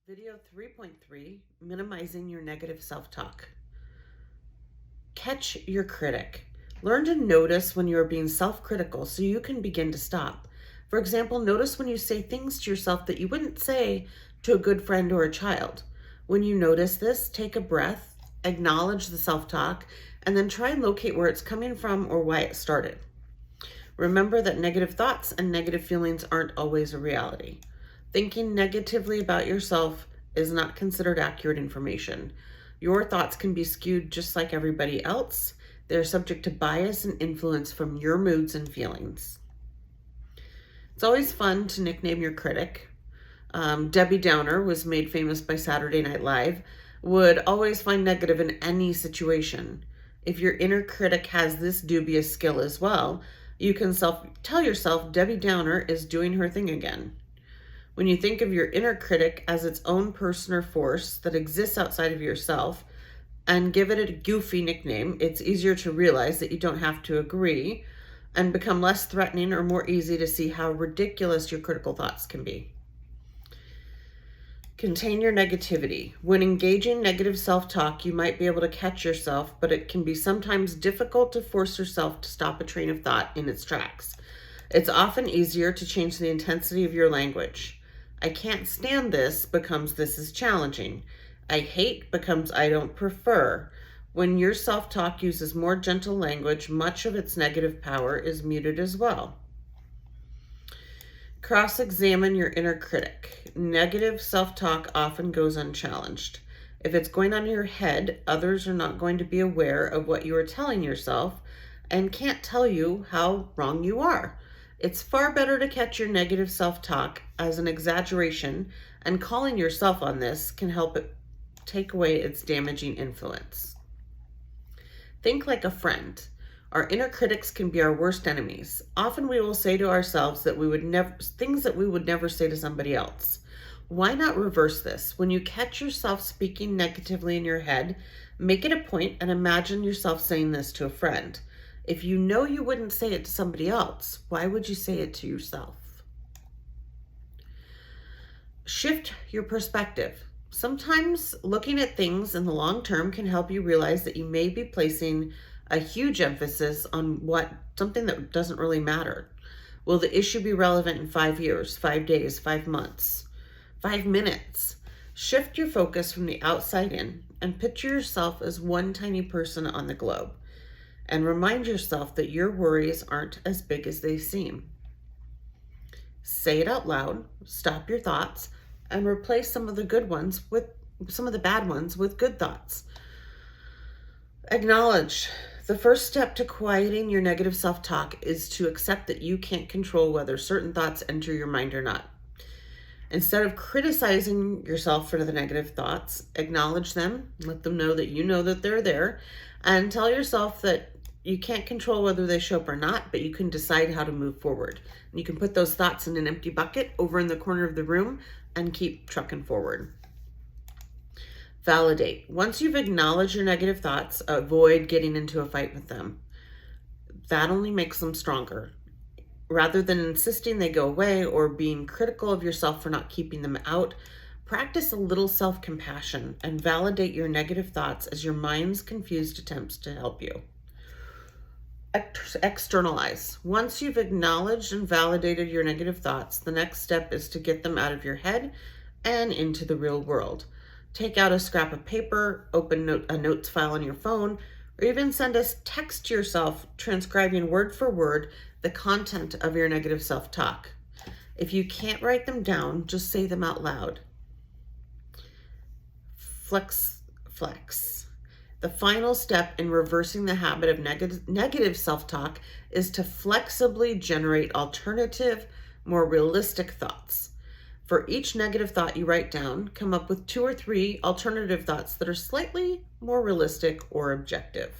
Video 3.3, Minimizing Your Negative Self-Talk. Catch your critic. Learn to notice when you are being self-critical so you can begin to stop. For example, notice when you say things to yourself that you wouldn't say to a good friend or a child. When you notice this, take a breath, acknowledge the self-talk, and then try and locate where it's coming from or why it started. Remember that negative thoughts and negative feelings aren't always a reality. Thinking negatively about yourself is not considered accurate information. Your thoughts can be skewed just like everybody else. They're subject to bias and influence from your moods and feelings. It's always fun to nickname your critic. Debbie Downer was made famous by Saturday Night Live, would always find negative in any situation. If your inner critic has this dubious skill as well, you can tell yourself Debbie Downer is doing her thing again. When you think of your inner critic as its own person or force that exists outside of yourself and give it a goofy nickname, it's easier to realize that you don't have to agree and become less threatening or more easy to see how ridiculous your critical thoughts can be. Contain your negativity. When engaging negative self-talk, you might be able to catch yourself, but it can be sometimes difficult to force yourself to stop a train of thought in its tracks. It's often easier to change the intensity of your language. I can't stand this becomes this is challenging. I hate becomes I don't prefer. When your self-talk uses more gentle language, much of its negative power is muted as well. Cross-examine your inner critic. Negative self-talk often goes unchallenged. If it's going on in your head, others are not going to be aware of what you are telling yourself and can't tell you how wrong you are. It's far better to catch your negative self-talk as an exaggeration, and calling yourself on this can help it take away its damaging influence. Think like a friend. Our inner critics can be our worst enemies. Often we will say to ourselves that things that we would never say to somebody else. Why not reverse this? When you catch yourself speaking negatively in your head, make it a point and imagine yourself saying this to a friend. If you know you wouldn't say it to somebody else, why would you say it to yourself? Shift your perspective. Sometimes looking at things in the long term can help you realize that you may be placing a huge emphasis on something that doesn't really matter. Will the issue be relevant in 5 years, 5 days, 5 months, 5 minutes? Shift your focus from the outside in and picture yourself as one tiny person on the globe. And remind yourself that your worries aren't as big as they seem. Say it out loud, stop your thoughts, and replace some of the bad ones with good thoughts. Acknowledge. The first step to quieting your negative self-talk is to accept that you can't control whether certain thoughts enter your mind or not. Instead of criticizing yourself for the negative thoughts, acknowledge them, let them know that they're there, and tell yourself that you can't control whether they show up or not, but you can decide how to move forward. And you can put those thoughts in an empty bucket over in the corner of the room and keep trucking forward. Validate. Once you've acknowledged your negative thoughts, avoid getting into a fight with them. That only makes them stronger. Rather than insisting they go away or being critical of yourself for not keeping them out, practice a little self-compassion and validate your negative thoughts as your mind's confused attempts to help you. Externalize. Once you've acknowledged and validated your negative thoughts, the next step is to get them out of your head and into the real world. Take out a scrap of paper, open a notes file on your phone, or even send a text to yourself transcribing word for word the content of your negative self-talk. If you can't write them down, just say them out loud. Flex. The final step in reversing the habit of negative self-talk is to flexibly generate alternative, more realistic thoughts. For each negative thought you write down, come up with 2 or 3 alternative thoughts that are slightly more realistic or objective.